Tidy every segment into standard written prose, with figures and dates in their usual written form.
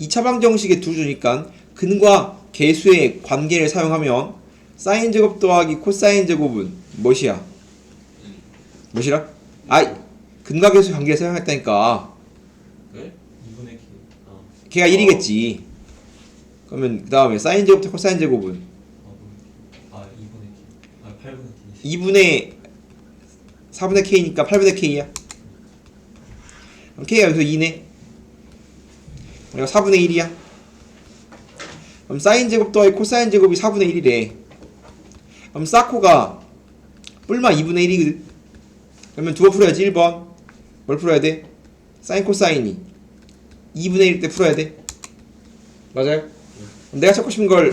2차 방정식의 두 주니까 근과 계수의 관계를 사용하면 사인 제곱 더하기 코사인 제곱은 무엇이야? 무엇이라? 아, 근과 계수 관계를 사용했다니까. 네? 2분의 K. 걔가 1이겠지. 그러면 그 다음에 사인 제곱 더 코사인 제곱은 2분의 K. 8분의 K. 2분의 4분의 K니까 8분의 K야. 그럼 K가 여기서 2네. 그리고 4분의 1이야. 그럼 사인 제곱 더하기 코사인 제곱이 4분의 1이래. 그럼 사코가 뿔마 2분의 1이거든. 그러면 두 번 풀어야지. 1번 뭘 풀어야 돼? 사인 코사인이 2분의 1 때 풀어야 돼. 맞아요? 그럼 내가 찾고 싶은 걸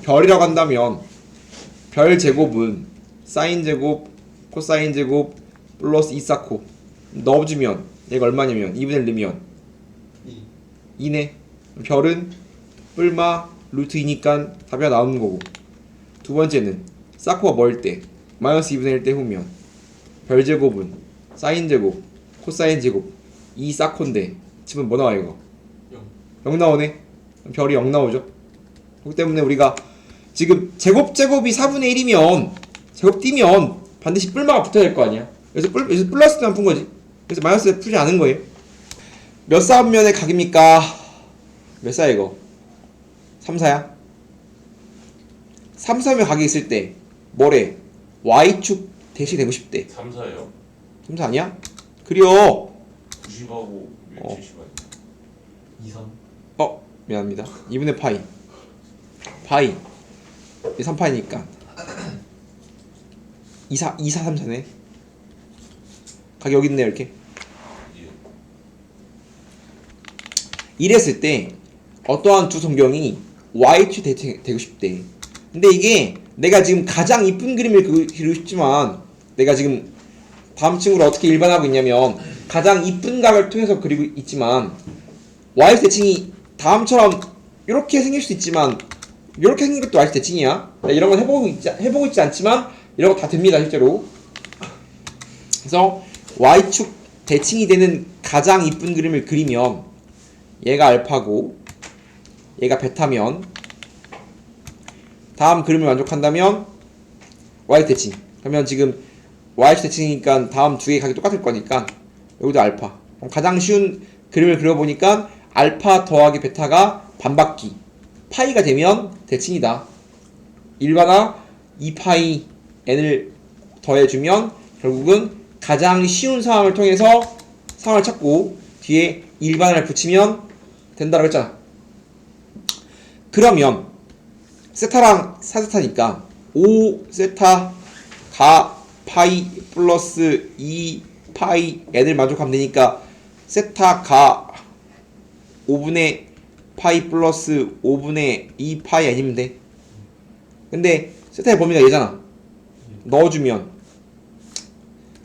별이라고 한다면 별 제곱은 사인 제곱 코사인 제곱 플러스 2사코 넣어주면 얘가 얼마냐면 2분의 1 넣으면 2네. 별은 뿔마 루트 2니까 답이 나오는 거고. 두 번째는 사코가 뭐일 때 마이너스 2분의 1 때 후면 별 제곱은 사인 제곱 코사인 제곱 2 사코인데 지금 뭐 나와 이거? 0 나오네. 별이 0 나오죠. 그렇기 때문에 우리가 지금 제곱이 4분의 1이면 제곱 띄면 반드시 뿔마가 붙어야 될 거 아니야. 그래서 플러스 때만 푼 거지. 그래서 마이너스 때 풀지 않은 거예요. 몇 사분면의 각입니까? 몇 사야 이거? 3, 4야? 3, 4면 각이 있을 때 뭐래? Y축 대시 되고 싶대. 3, 4요? 3, 4 아니야? 그려. 90하고 70하고 2, 3. 미안합니다. 2분의 파이. 파이. 3파이니까 2, 4, 3, 4네. 각이 여기 있네 이렇게. 이랬을 때 어떠한 두 성경이 Y축 되고 싶대. 근데 이게 내가 지금 가장 이쁜 그림을 그리고 싶지만 내가 지금 다음 층으로 어떻게 일반하고 있냐면 가장 이쁜 각을 통해서 그리고 있지만 Y축 대칭이 다음처럼 이렇게 생길 수도 있지만 이렇게 생긴 것도 Y축 대칭이야. 이런 건 해보고 있지 않지만 이런 거 다 됩니다 실제로. 그래서 Y축 대칭이 되는 가장 이쁜 그림을 그리면 얘가 알파고 얘가 베타면 다음 그림을 만족한다면 Y축 대칭. 그러면 지금 Y축 대칭이니까 다음 두 개의 각이 똑같을 거니까 여기도 알파. 그럼 가장 쉬운 그림을 그려보니까 알파 더하기 베타가 반바퀴 파이가 되면 대칭이다. 1바나 2파이 n을 더해주면 결국은 가장 쉬운 상황을 통해서 상황을 찾고 뒤에 일반을 붙이면 된다고 했잖아. 그러면 세타랑 4세타니까 5세타 가 파이 플러스 2파이 n을 만족하면 되니까 세타 가 5분의 파이 플러스 5분의 2파이 n이면 돼. 근데 세타의 범위가 얘잖아. 넣어주면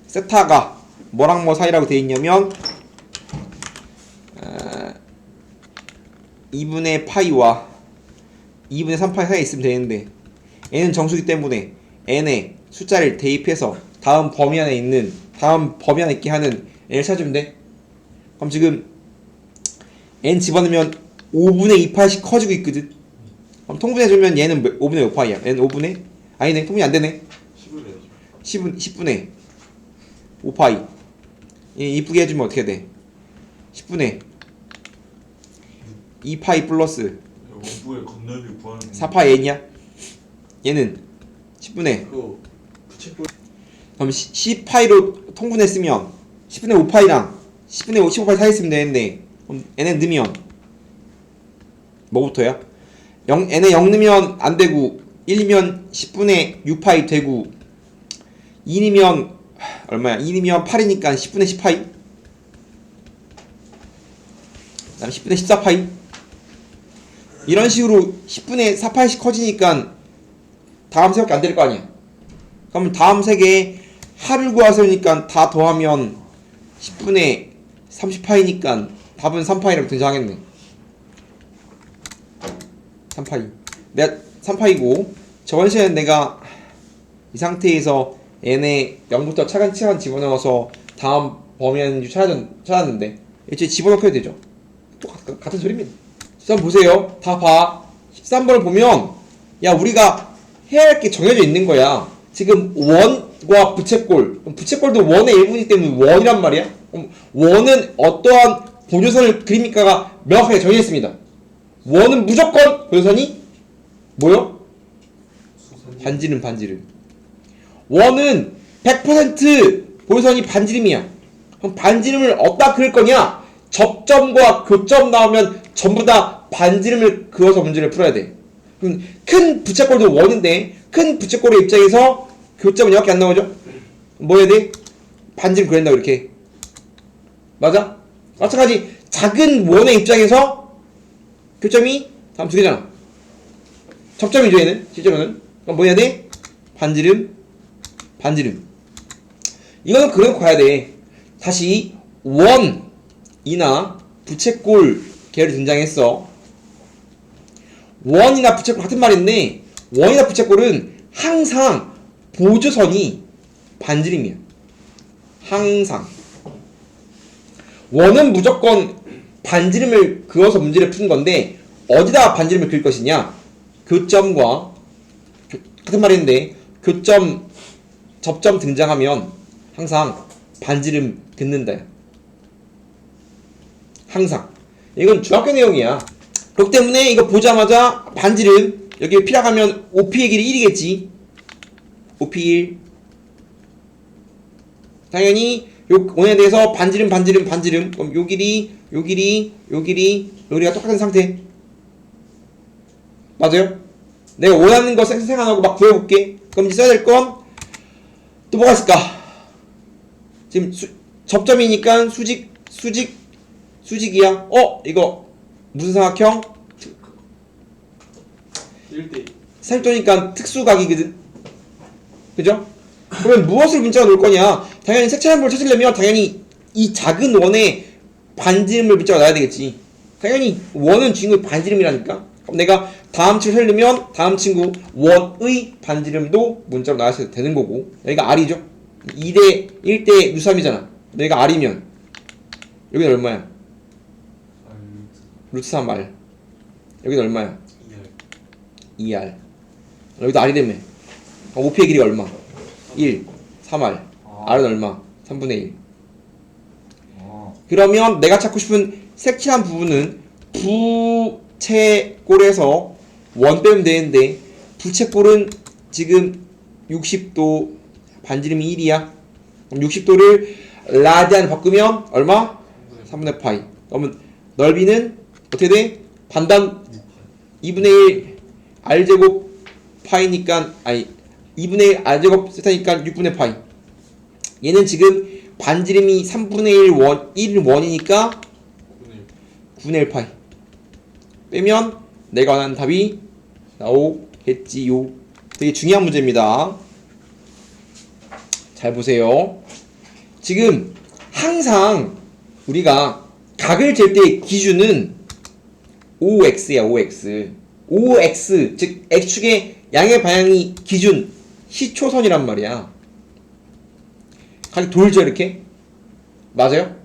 세타가 뭐랑 뭐 사이라고 되어 있냐면 2분의 파이와 2분의 3파이 사이에 있으면 되는데 n은 정수기 때문에 n에 숫자를 대입해서 다음 범위 안에 있게 하는 n을 찾으면 돼. 그럼 지금 n 집어넣으면 5분의 2파이씩 커지고 있거든. 그럼 통분해주면 얘는 5분의 몇 파이야? 얘는 5분의? 아니네, 통분이 안되네. 10분의 5파이. 이쁘게 해주면 어떻게 돼? 10분의 2파이 플러스 4파이 n이야? 얘는 10분의 그럼 10파이로 통분했으면 10분의 5파이랑 10분의 15파이 사이에 있으면 되는데 그럼 n에 넣으면 뭐부터야? n에 0 넣으면 안되고 1이면 10분의 6파이 되고 2이면 얼마야? 2이면 8이니까 10분의 10파이 그 다음 10분의 14파이 이런 식으로 10분의 4파이씩 커지니까 다음 세밖에 안 될 거 아니야. 그럼 다음 세 개에 합을 구하세요니까 다 더하면 10분의 30파이니까 답은 3파이라고 등장하겠네. 3파이. 내가 3파이고 저번 시간에 내가 이 상태에서 n에 0부터 차근차근 집어넣어서 다음 범위 안인지 찾았는데 애초에 집어넣고 해도 되죠. 또 같은 소리입니다. 13 보세요. 다 봐. 13번을 보면 야 우리가 해야 할 게 정해져 있는 거야. 지금 원과 부채꼴. 부채꼴도 원의 일부이기 때문에 원이란 말이야. 원은 어떠한 보조선을 그립니까가 명확하게 정해졌습니다. 원은 무조건 보조선이 뭐요? 반지름. 원은 100% 보조선이 반지름이야. 그럼 반지름을 어디다 그릴 거냐? 접점과 교점 나오면 전부 다 반지름을 그어서 문제를 풀어야 돼. 그럼 큰 부채꼴도 원인데 큰 부채꼴의 입장에서 교점은 이렇게 안 나오죠? 뭐 해야 돼? 반지름 그린다고 이렇게. 맞아? 마찬가지 작은 원의 입장에서 교점이 다음 두 개잖아. 접점이죠 얘는 실제로는. 그럼 뭐 해야 돼? 반지름. 이거는 그래도 가야 돼. 다시 원이나 부채꼴 계열이 등장했어. 원이나 부채꼴 같은 말인데 원이나 부채꼴은 항상 보조선이 반지름이야. 항상. 원은 무조건 반지름을 그어서 문제를 푸는 건데 어디다 반지름을 그릴 것이냐? 교점과 같은 말인데 교점, 접점 등장하면 항상 반지름 긋는다. 항상. 이건 중학교 내용이야. 그렇기 때문에 이거 보자마자 반지름 여기에 필요하면 OP의 길이 1이겠지. OP 1. 당연히 요 원에 대해서 반지름. 그럼 요 길이가 똑같은 상태. 맞아요? 내가 원하는 거 생각 안 하고 막 구해볼게. 그럼 이제 써야 될 건 또 뭐가 있을까? 지금 접점이니까 수직이야. 이거 무슨 삼각형? 1대2. 살도니까 특수각이거든. 그죠? 그러면 무엇을 문자가 놓을 거냐? 당연히 색채한부를 찾으려면 당연히 이 작은 원에 반지름을 문자가 놔야 되겠지. 당연히 원은 주인공이 반지름이라니까. 그럼 내가 다음 친구 살려면 다음 친구 원의 반지름도 문자로 나와야 되는 거고. 여기가 R이죠. 2대 1대 루트3이잖아. 여기가 R이면 여기는 얼마야? 루트 3R. 여기는 얼마야? 2R. 여기도 R이 되면 OP의 길이가 얼마? 1, 3R. R은 얼마? 3분의 1. 그러면 내가 찾고 싶은 색칠한 부분은 부채꼴에서 원 빼면 되는데 부채꼴은 지금 60도 반지름이 1이야. 그럼 60도를 라디안 바꾸면 얼마? 3분의 파이. 그러면 넓이는 어떻게 돼? 반단 2분의 1 r제곱 파이니까 2분의 1 r제곱 세타니까 6분의 파이. 얘는 지금 반지름이 3분의 1 원이니까 9분의 1 파이. 빼면 내가 원하는 답이 나오겠지요. 되게 중요한 문제입니다. 잘 보세요. 지금 항상 우리가 각을 잴 때의 기준은 OX야. OX 즉 X축의 양의 방향이 기준 시초선이란 말이야. 각이 돌죠 이렇게. 맞아요?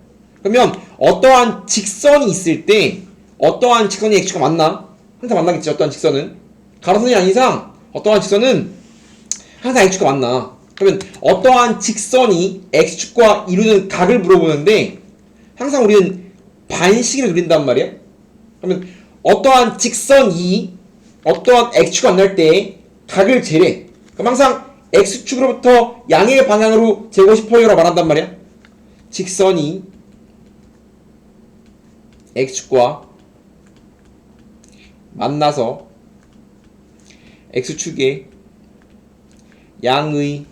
그러면 어떠한 직선이 있을 때 어떠한 직선이 X축과 만나? 항상 만나겠지. 어떠한 직선은 가로선이 아닌 이상 어떠한 직선은 항상 X축과 만나. 그러면 어떠한 직선이 X축과 이루는 각을 물어보는데 항상 우리는 반시계를 누린단 말이야. 그러면 어떠한 직선이 어떠한 X축과 만날 때 각을 재래. 그럼 항상 X축으로부터 양의 방향으로 재고 싶어요라고 말한단 말이야. 직선이 X축과 만나서 X축의 양의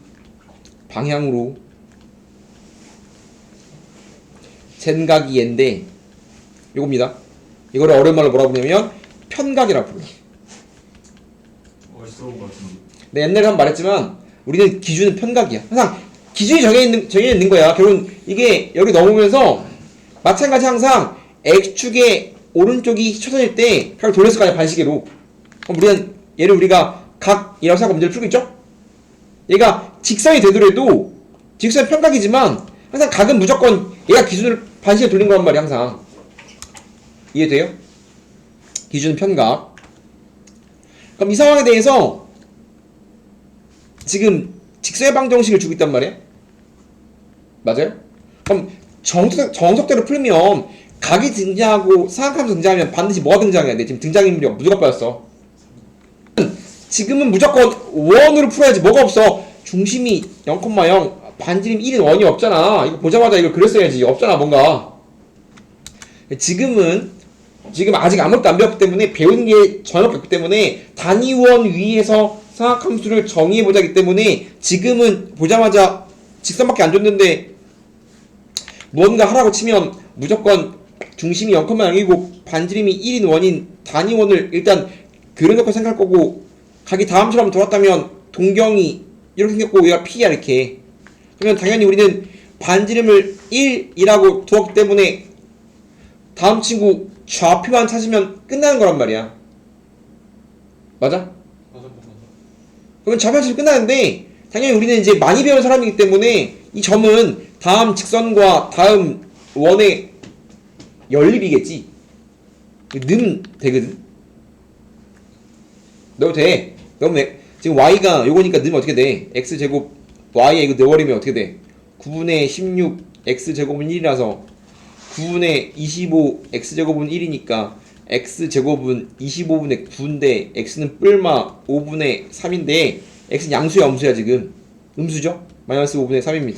방향으로 잰 각이 얘인데 이겁니다. 이거를 어려운 말로 뭐라고 부르냐면 편각이라고 불러. 어디서 온 것 같은데. 내 옛날에 한번 말했지만 우리는 기준은 편각이야. 항상 기준이 정해져 있는 거야. 결국은 이게 여기 넘으면서 마찬가지 항상 X축의 오른쪽이 초선일 때 각을 돌렸을 거 아니야. 반시계로. 그럼 우리는 얘를 우리가 각이라고 생각하고 문제를 풀고 있죠? 얘가 직선이 되더라도 직선은 편각이지만 항상 각은 무조건 얘가 기준으로 반시계 돌린 거란 말이야. 항상 이해돼요? 기준 편각. 그럼 이 상황에 대해서 지금 직선의 방정식을 주고 있단 말이야. 맞아요? 그럼 정석대로 풀면 각이 등장하고 사각함수 등장하면 반드시 뭐가 등장해야 돼? 지금 등장인물이 무조건 빠졌어. 지금은 무조건 원으로 풀어야지. 뭐가 없어? 중심이 0,0, 반지름 1인 원이 없잖아. 이거 보자마자 이걸 그렸어야지. 없잖아 뭔가. 지금 아직 아무것도 안 배웠기 때문에 배우는 게 전혀 없기 때문에 단위원 위에서 사각함수를 정의해보자기 때문에 지금은 보자마자 직선밖에 안 줬는데 무언가 하라고 치면 무조건 중심이 0,0이고 반지름이 1인 원인 단위원을 일단 그려놓고 생각할 거고, 각이 다음처럼 돌았다면 동경이 이렇게 생겼고 얘가 P야 이렇게. 그러면 당연히 우리는 반지름을 1이라고 두었기 때문에 다음 친구 좌표만 찾으면 끝나는 거란 말이야. 맞아? 맞아. 그러면 좌표 찾으면 끝나는데 당연히 우리는 이제 많이 배운 사람이기 때문에 이 점은 다음 직선과 다음 원의 연립이겠지. 넣으면 되거든. 넣어도 돼. 넣으면 지금 y가 요거니까 넣으면 어떻게 돼? x제곱 y에 이거 넣어버리면 어떻게 돼? 9분의 16 x제곱은 1이라서 9분의 25 x제곱은 1이니까 x제곱은 25분의 9인데 x는 뿔마 5분의 3인데 x는 양수야 음수야 지금? 음수죠? 마이너스 5분의 3입니다.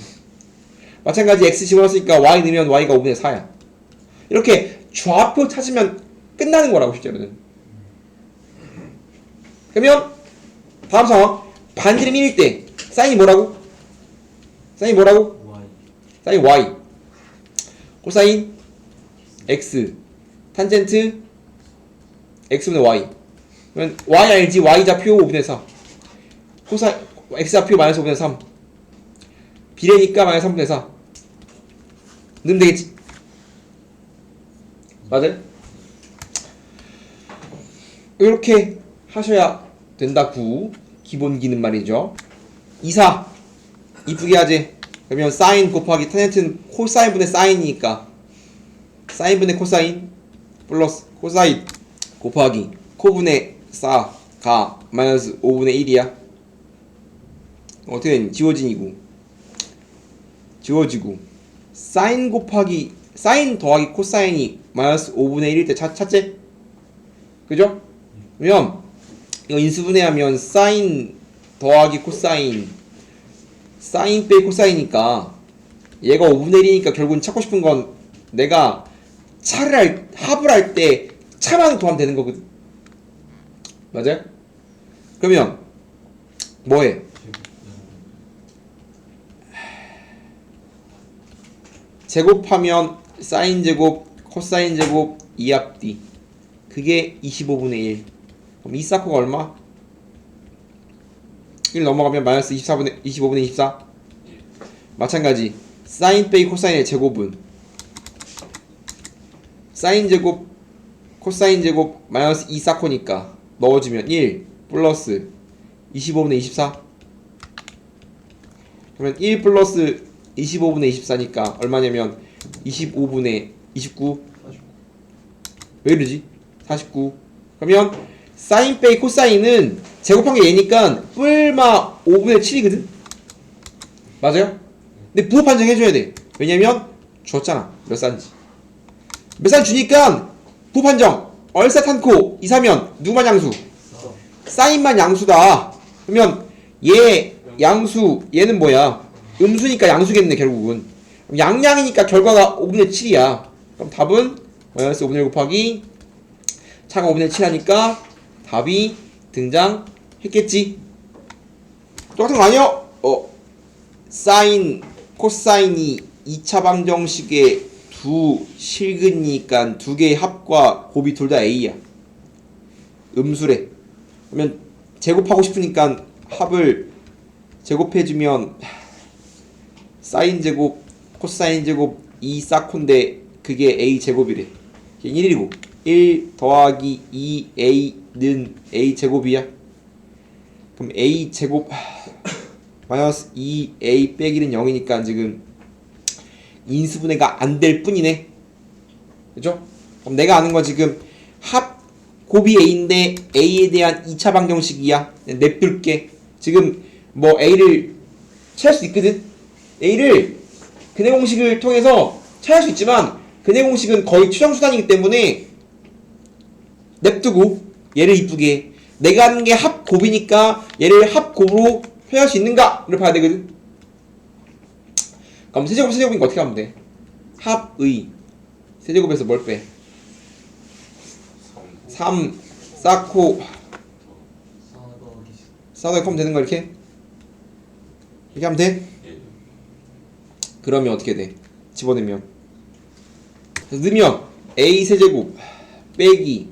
마찬가지 x 집어넣었으니까 y 넣으면 y가 5분의 4야. 이렇게 좌표 찾으면 끝나는 거라고 실제로는. 그러면 다음 상황 반지름 1일 때 사인이 뭐라고? 사인 y 코사인 x 탄젠트 x분의 y. 그러면 y 알지? y좌표 5분의 4 x좌표 마이너스 5분의 3 비례니까 마이너스 3분의 4 넣으면 되겠지? 맞아요? 이렇게 하셔야 된다구. 기본기는 말이죠. 2사 이쁘게 하지. 그러면 사인 곱하기 탄젠트는 코사인분의 사인이니까 사인분의 코사인 플러스 코사인 곱하기 코분의 4가 마이너스 5분의 1이야. 어떻게 되니? 지워지고 사인 곱하기 사인 더하기 코사인이 마이너스 5분의 1일 때 찾지? 그죠? 그러면 이거 인수분해하면 사인 더하기 코사인 사인 빼기 코사인이니까 얘가 5분의 1이니까 결국은 찾고 싶은 건 내가 합을 할 때 차만 더하면 되는 거거든. 맞아요? 그러면 뭐해? 제곱하면 사인 제곱 코사인 제곱 2합 D 그게 25분의 1. 그럼 이 사코가 얼마? 1 넘어가면 마이너스 25분의 24. 마찬가지 사인 빼기 코사인의 제곱은 사인 제곱 코사인 제곱 마이너스 2 사코니까 넣어주면 1 플러스 25분의 24. 그러면 1 플러스 25분의 24니까 얼마냐면 25분의 29. 왜 이러지? 49. 그러면 사인 빼기 코사인은 제곱한 게 얘니까 뿔마 5분의 7이거든? 맞아요? 근데 부호 판정 해줘야 돼. 왜냐면 줬잖아. 몇 산지. 몇 산 주니까 부호 판정. 얼사탄코 2, 3면 누구만 양수? 사인만 양수다. 그러면 얘 양수 얘는 뭐야? 음수니까 양수겠네 결국은. 양양이니까 결과가 5분의 7이야. 그럼 답은 마이너스 5분의 1 곱하기 차가 5분의 7 하니까 답이 등장했겠지. 똑같은 거 아니야? 사인, 코사인이 2차 방정식의 두 실근이니까 두 개의 합과 곱이 둘 다 A야. 음수래. 그러면 제곱하고 싶으니까 합을 제곱해주면 사인 제곱, 코사인 제곱 2 사코인데 그게 A 제곱이래. 1이고 1 더하기 2A는 A 제곱이야. 그럼 A 제곱 마이너스 2A 빼기는 0이니까 지금 인수분해가 안 될 뿐이네. 그죠? 그럼 내가 아는 건 지금 합 곱이 A인데 A에 대한 2차 방정식이야. 냅둘게. 지금 뭐 A를 찾을 수 있거든. A를 근해 공식을 통해서 찾을 수 있지만 근해 공식은 거의 추정 수단이기 때문에 냅두고 얘를 이쁘게 해. 내가 하는 게 합곱이니까 얘를 합곱으로 표현할 수 있는가를 봐야 되거든. 그럼 세제곱이니까 어떻게 하면 돼? 합의 세제곱에서 뭘 빼? 3 쌓고 4더하기 하면 되는 거 이렇게? 이렇게 하면 돼? 예. 그러면 어떻게 돼? 집어넣으면 넣으면 a 세제곱 빼기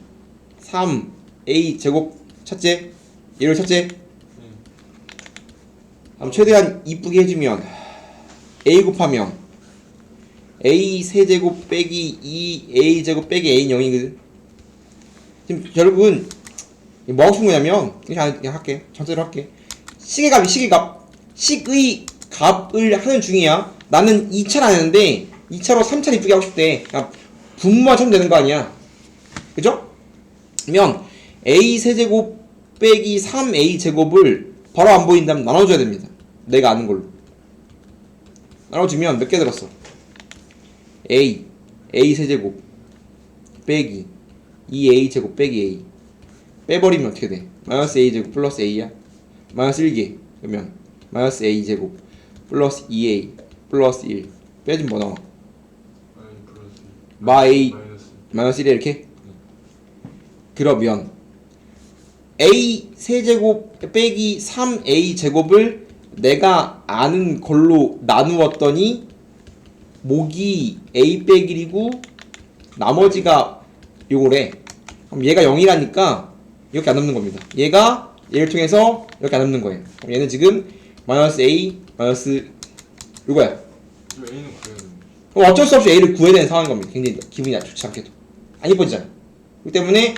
3a 제곱 첫째 얘를 첫째 그럼 최대한 이쁘게 해주면 a 곱하면 a 세제곱 빼기 2a 제곱 빼기 a는 0이거든. 지금 여러분 뭐 하고 싶은 거냐면 그냥 할게. 전체로 할게. 식의 값을 하는 중이야. 나는 2차를 하는데 2차로 3차를 이쁘게 하고 싶대. 그러니까 분모만 쳐면 되는 거 아니야. 그죠? 그러면 a 세제곱 빼기 3a 제곱을 바로 안 보인다면 나눠줘야 됩니다. 내가 아는 걸로 나눠주면 몇 개 들었어? a 세제곱 빼기 2a 제곱 빼기 a 빼버리면 어떻게 돼? 마이너스 a 제곱 플러스 a야. 마이너스 1개 그러면 마이너스 a 제곱 플러스 2a 플러스 1 빼주면 뭐 나와? 마이 마이너스 1에 이렇게? 그러면 a 세제곱 빼기 3a 제곱을 내가 아는 걸로 나누었더니 목이 a 빼기 1이고 나머지가 요거래. 그럼 얘가 0이라니까 이렇게 안 남는 겁니다. 얘가 얘를 통해서 이렇게 안 남는 거예요. 그럼 얘는 지금 마이너스 a 마이너스 요거야. A는 구해야 되는 그럼 어쩔 수 없이 a를 구해야 되는 상황인 겁니다. 굉장히 기분이 좋지 않게도 안 이뻐지잖아. 그렇기 때문에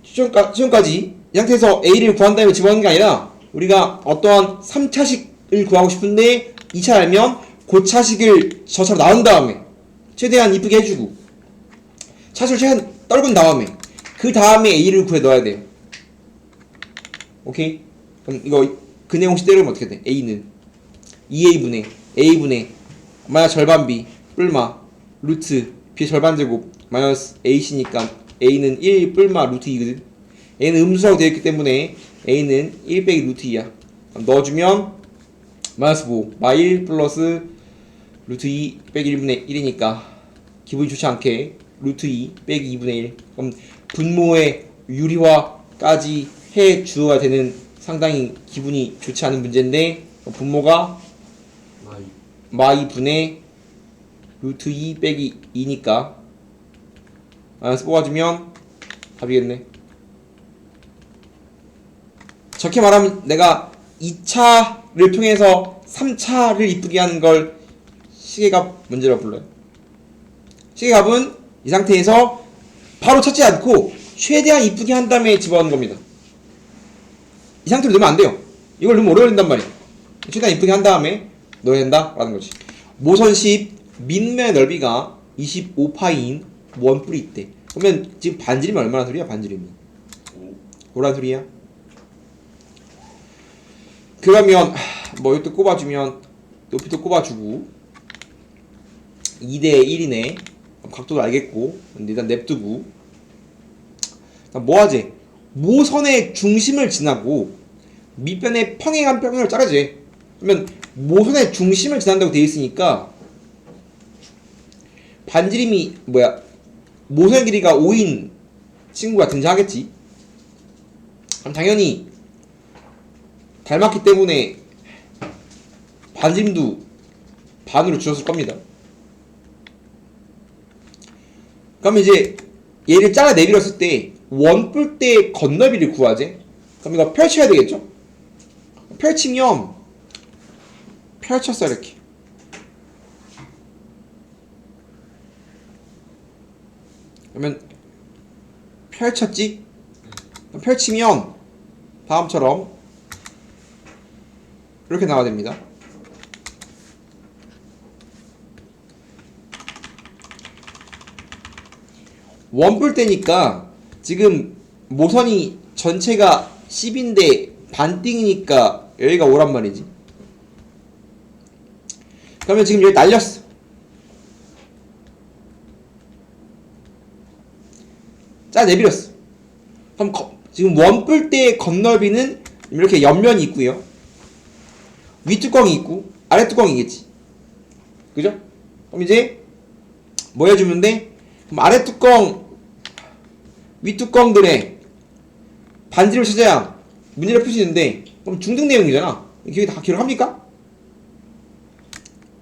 시험까지 이 상태에서 a를 구한 다음에 집어넣는 게 아니라 우리가 어떠한 3차식을 구하고 싶은데 2차 알면 그 차식을 저처럼 나온 다음에 최대한 이쁘게 해주고 차식을 최대한 떨군 다음에 그 다음에 a를 구해 넣어야 돼요. 오케이? 그럼 이거 근해 공식 때려보면 어떻게 돼? a는 2a분의 a분의 마이너스 절반 b 뿔마 루트 b의 절반 제곱 마이너스 ac니까 a는 1 뿔마 루트 2거든. a는 음수라고 되어 있기 때문에 a는 1 빼기 루트 2야. 넣어주면 마이너스 5 마 1 플러스 루트 2 빼기 1분의 1이니까 기분이 좋지 않게 루트 2 빼기 2분의 1. 그럼 분모의 유리화까지 해 주어야 되는 상당히 기분이 좋지 않은 문제인데 분모가 마 2분의 루트 2 빼기 2니까 마이너스 뽑아주면 답이겠네. 저렇게 말하면 내가 2차를 통해서 3차를 이쁘게 하는 걸 시계값 문제라고 불러요. 시계값은 이 상태에서 바로 찾지 않고 최대한 이쁘게 한 다음에 집어넣는 겁니다. 이 상태로 넣으면 안 돼요. 이걸 넣으면 오래 걸린단 말이야. 최대한 이쁘게 한 다음에 넣어야 된다 라는 거지. 모선 10 밑면의 넓이가 25파인 원뿔이 있대. 그러면 지금 반지름이 얼마나 소리야? 반지름이 5란 소리야. 그러면 뭐 이것도 꼽아주면 높이도 꼽아주고 2대 1이네. 각도도 알겠고 일단 냅두고 뭐 하지? 모선의 중심을 지나고 밑변의 평행한 평면을 자르지. 그러면 모선의 중심을 지난다고 되어 있으니까 반지름이 뭐야? 모선의 길이가 5인 친구가 등장하겠지. 그럼 당연히 닮았기 때문에 반지름도 반으로 줄었을 겁니다. 그럼 이제 얘를 잘라 내밀었을 때 원뿔대의 건너비를 구하지. 그럼 이거 펼쳐야 되겠죠? 펼치면 펼쳤어 이렇게. 그러면 펼쳤지? 펼치면 다음처럼 이렇게 나와야 됩니다. 원뿔대니까 지금 모선이 전체가 10인데 반띵이니까 여기가 5란 말이지. 그러면 지금 여기 날렸어. 짜 내버렸어. 그럼 지금 원뿔 때 건널비는 이렇게 옆면이 있고요. 윗뚜껑이 있고 아래 뚜껑이겠지. 그죠? 그럼 이제 뭐 해주면 돼? 그럼 아래 뚜껑 윗뚜껑들의 반지름을 찾아야 문제를 풀 수 있는데, 그럼 중등 내용이잖아. 기억이 다 기록합니까?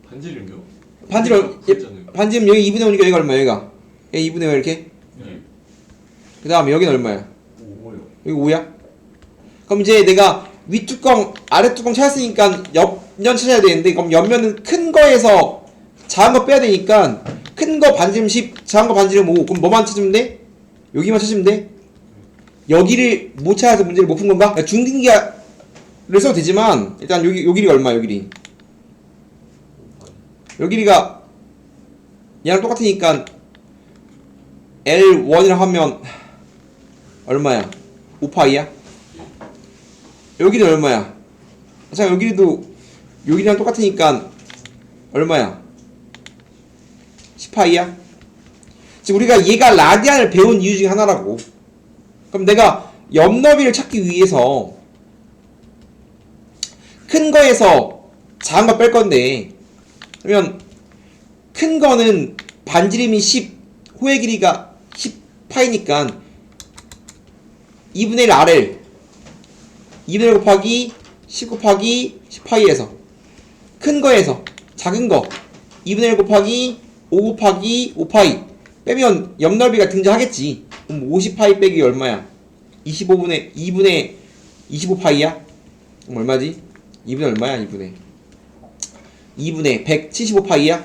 반지름요? 반지름 반지름 여기 2분의 5니까 여기가 얼마야? 여기가 여기 2분의 5 이렇게. 네. 그 다음에 여기는 얼마야? 5요. 여기 5야? 그럼 이제 내가 윗뚜껑 아랫뚜껑 찾았으니까 옆면 찾아야 되는데, 그럼 옆면은 큰 거에서 작은 거 빼야 되니까 큰 거 반지름 10, 작은 거 반지름 5. 그럼 뭐만 찾으면 돼? 여기만 찾으면 돼? 여기를 못 찾아서 문제를 못 푼 건가? 그러니까 중딩기를 써도 되지만 일단 요 길이가 얼마야? 요 길이 요 길이가 얘랑 똑같으니까 L1이라고 하면 얼마야? 5파이야? 여기는 얼마야? 자, 요 길이도 요 길이랑 똑같으니까 얼마야? 10파이야? 지금 우리가 얘가 라디안을 배운 이유 중에 하나라고. 그럼 내가 옆너비를 찾기 위해서 큰 거에서 작은 거 뺄 건데, 그러면 큰 거는 반지름이 10, 호의 길이가 10파이니까 2분의 1 RL 2분의 1 곱하기 10 곱하기 10파이에서 큰 거에서 작은 거 2분의 1 곱하기 5 곱하기 5파이 빼면 옆넓이가 등장하겠지. 그럼 50파이 빼기 얼마야? 2분의 25파이야? 그럼 얼마지? 2분의 얼마야? 2분의 175파이야?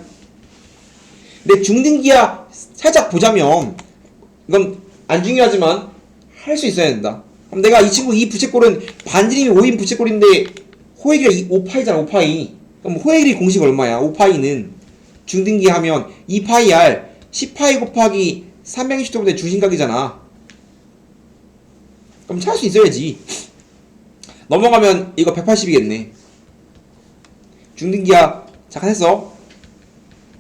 근데 중등기하 살짝 보자면, 이건 안 중요하지만 할 수 있어야 된다. 그럼 내가 이 친구 이 부채꼴은 반지름이 5인 부채꼴인데 호의 길이가 5파이잖아. 5파이. 그럼 호의 길이 공식 얼마야? 5파이는 중등기 하면 2파이 R 10파이 곱하기 360도분의 중심각이잖아. 그럼 찾을 수 있어야지. 넘어가면 이거 180이겠네. 중등기하 잠깐 했어.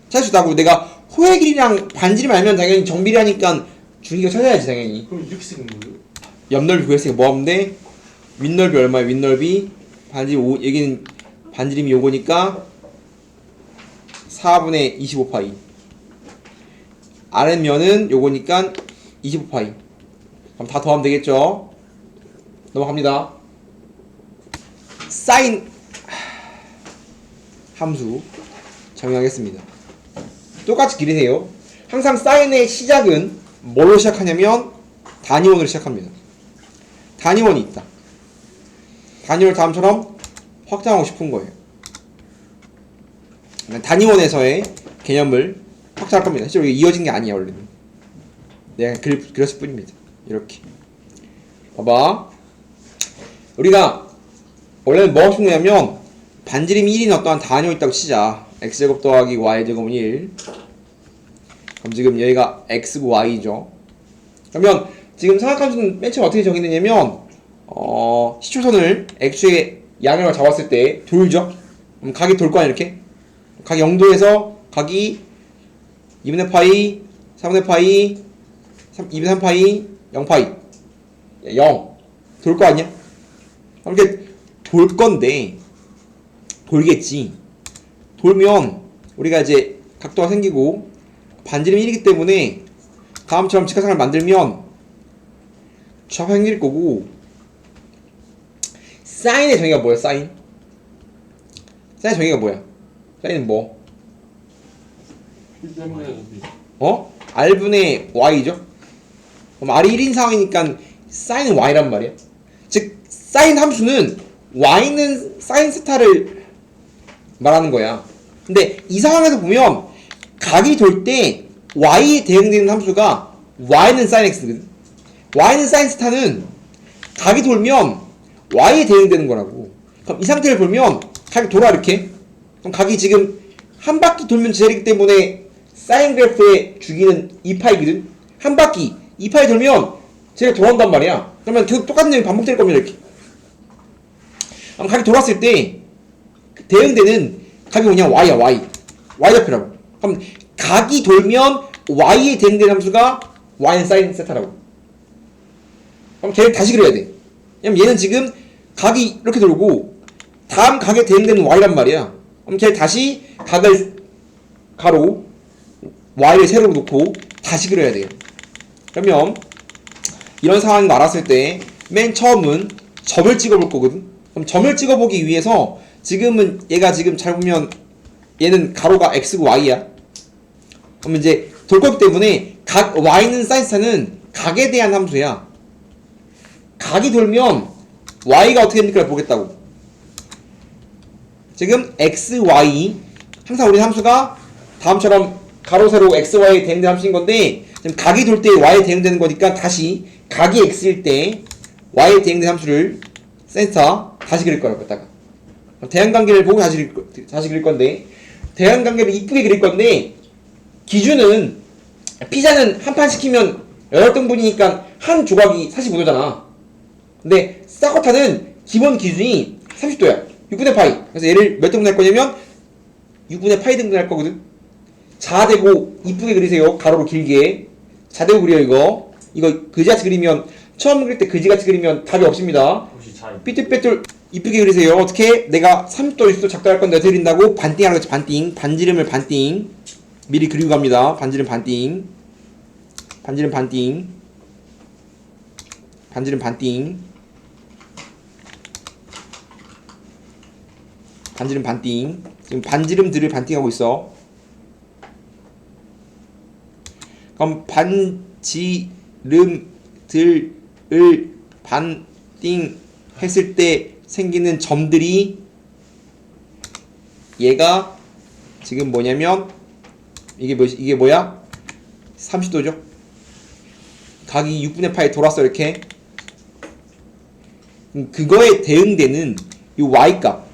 찾을 수 있다고. 내가 호의 길이랑 반지름 알면 당연히 정비례하니까 중기가 찾아야지 당연히. 그럼 이렇게 쓰는 거예요? 옆넓이 구했으니까 뭐 하면 돼? 윗넓이 얼마야? 윗넓이 반지름 5, 여기는 반지름이 요거니까 4분의 25파이. 아랫면은 요거니까 25파이. 그럼 다 더하면 되겠죠? 넘어갑니다. 사인 함수 적용하겠습니다. 똑같이 기르세요. 항상 사인의 시작은 뭘로 시작하냐면 단위원으로 시작합니다. 단위원이 있다. 단위를 다음처럼 확장하고 싶은 거예요. 단위원에서의 개념을 확장할 겁니다. 실제로 이어진 게 아니야 원래는. 내가 그렸을 뿐입니다. 이렇게 봐봐. 우리가 원래는 뭐 하고 싶은 거냐면 반지름이 1인 어떠한 단위가 있다고 치자. x제곱 더하기 y제곱은 1. 그럼 지금 여기가 x고 y죠. 그러면 지금 삼각함수는 맨 처음 어떻게 정의되냐면 시초선을 x의 양으로 잡았을 때 돌죠. 그럼 각이 돌 거야 이렇게. 각이 0도에서 각이 2분의 파이, 3분의 파이, 2분의 3파이, 0파이 0 돌 거 아니야? 이렇게 돌 건데 돌겠지. 돌면 우리가 이제 각도가 생기고 반지름이 1이기 때문에 다음처럼 직각상을 만들면 좌표 생길 거고. 사인의 정의가 뭐야? 사인의 정의가 뭐야? 사인은 뭐? R분의 Y죠? 그럼 R이 1인 상황이니까 사인은 Y란 말이야. 즉 사인 함수는 Y는 사인 세타를 말하는 거야. 근데 이 상황에서 보면 각이 돌 때 Y에 대응되는 함수가 Y는 사인 X거든. Y는 사인 세타는 각이 돌면 Y에 대응되는 거라고. 그럼 이 상태를 보면 각이 돌아 이렇게. 그럼 각이 지금 한 바퀴 돌면 제자리이기 때문에 사인 그래프의 주기는 2파이거든. 한 바퀴 2파이 돌면 제가 돌아온단 말이야. 그러면 계속 똑같은 내용이 반복될 겁니다. 이렇게. 그럼 각이 돌았을 때 대응되는 각이 뭐냐? y야 y. y 좌표라고. 그럼 각이 돌면 y에 대응되는 함수가 y는 sin 세타라고. 그럼 걔를 다시 그려야 돼. 왜냐면 얘는 지금 각이 이렇게 돌고 다음 각에 대응되는 y란 말이야. 그럼 걔를 다시 각을 가로 y를 세로로 놓고 다시 그려야 돼요. 그러면 이런 상황이 나왔을 때 맨 처음은 점을 찍어볼 거거든. 그럼 점을 찍어보기 위해서 지금은 얘가 지금 잘 보면 얘는 가로가 x고 y야. 그러면 이제 돌 거기 때문에 각 y는 사인스타는 각에 대한 함수야. 각이 돌면 y가 어떻게 됩니까? 보겠다고. 지금 x, y 항상 우리 함수가 다음처럼 가로, 세로, x, y에 대응되는 함수인 건데 지금 각이 돌 때 y에 대응되는 거니까 다시 각이 x일 때 y에 대응되는 함수를 센터 다시 그릴 거라고 했다가 대응관계를 보고 다시 그릴 건데 대응관계를 이쁘게 그릴 건데 기준은 피자는 한 판 시키면 8등분이니까 한 조각이 45도잖아. 근데 사코타는 기본 기준이 30도야. 6분의 파이. 그래서 얘를 몇 등분 할 거냐면 6분의 파이 등분 할 거거든. 자대고 이쁘게 그리세요. 가로로 길게. 자대고 그려요 이거. 이거 그지같이 그리면 처음 그릴 때 그지같이 그리면 답이 없습니다. 삐뚤빼뚤 이쁘게 그리세요. 어떻게? 내가 30도 60도 작도할 건데 어떻게 그린다고? 반띵하는 거지. 반띵. 반지름을 반띵. 미리 그리고 갑니다. 반지름 반띵. 반지름 반띵. 반지름 반띵. 반지름 반띵. 지금 반지름들을 반띵하고 있어. 그럼 반지름들을 반띵 했을 때 생기는 점들이 얘가 지금 뭐냐면 이게 뭐야? 30도죠. 각이 6분의 파이 돌았어 이렇게. 그거에 대응되는 이 y값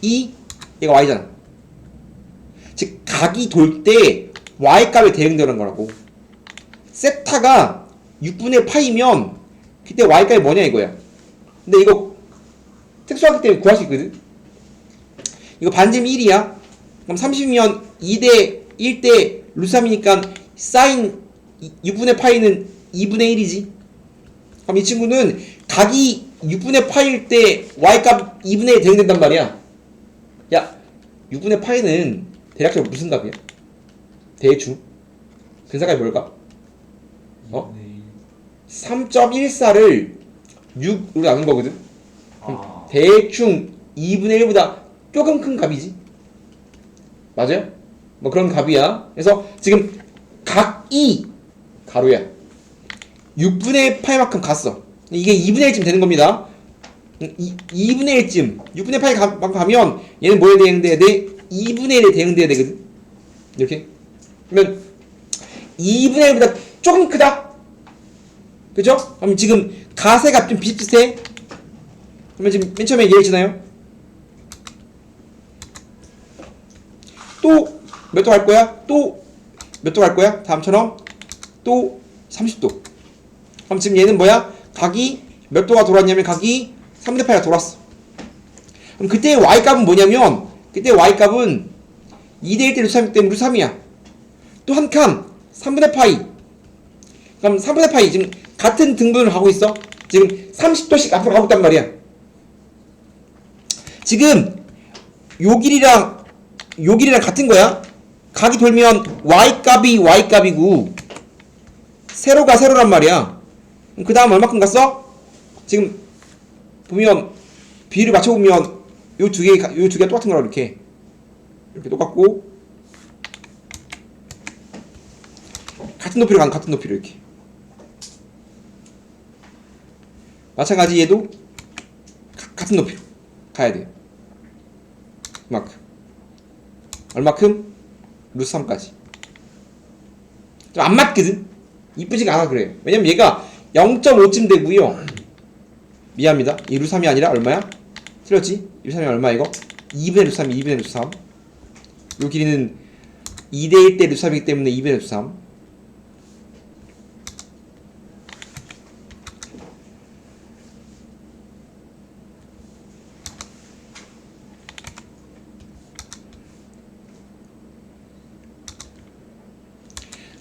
얘가 y잖아. 즉 각이 돌 때 y값에 대응되는 거라고. 세타가 6분의 파이면 그때 y값이 뭐냐 이거야. 근데 이거 특수하기 때문에 구할 수 있거든. 이거 반지름 1이야. 그럼 30이면 2대 1대 루트3이니까 사인 6분의 파이는 2분의 1이지. 그럼 이 친구는 각이 6분의 파이일 때 y값 2분의 1 대응된단 말이야. 야 6분의 파이는 대략적으로 무슨 값이야? 대충 근사값이 뭘까? 3.14를 6으로 나눈 거거든. 대충 2분의 1보다 조금 큰 값이지. 맞아요? 뭐 그런 값이야. 그래서 지금 각이 가로야. 6분의 8만큼 갔어. 이게 2분의 1쯤 되는 겁니다. 2분의 1쯤 6분의 8만큼 가면 얘는 뭐에 대응돼야 돼? 2분의 1에 대응돼야 되거든. 이렇게. 그러면 2분의 1보다 조금 크다. 그죠? 그럼 지금 가세가 좀 비슷비슷해. 그러면 지금 맨 처음에 얘 있잖아요. 또 몇 도 갈 거야? 또 몇 도 갈 거야? 다음처럼 또 30도. 그럼 지금 얘는 뭐야? 각이 몇 도가 돌았냐면 각이 3분의 8가 돌았어. 그럼 그때 y값은 뭐냐면 그때 y값은 2대1 대 루트3이기 때문에 루트3이야. 또 한 칸 3분의 파이. 그럼 3분의 파이 지금 같은 등분을 하고 있어. 지금 30도씩 앞으로 가고 있단 말이야. 지금 요 길이랑 같은 거야. 각이 돌면 y값이 y값이고 세로가 세로란 말이야. 그 다음 얼마큼 갔어? 지금 보면 비를 맞춰보면 요 두 개가 똑같은 거라 이렇게 똑같고 같은 높이로 간 같은 높이로 이렇게. 마찬가지 얘도 같은 높이로 가야 돼요. 이만큼. 얼마큼? 루트 3까지. 좀 안 맞거든? 이쁘지가 않아 그래요. 왜냐면 얘가 0.5쯤 되고요. 미안합니다. 이 루트 3이 아니라 얼마야? 틀렸지? 루트 3이 얼마 이거? 2분의 루트 3이 2분의 루트 3. 요 길이는 2대1 대 루트 3이기 때문에 2분의 루트 3.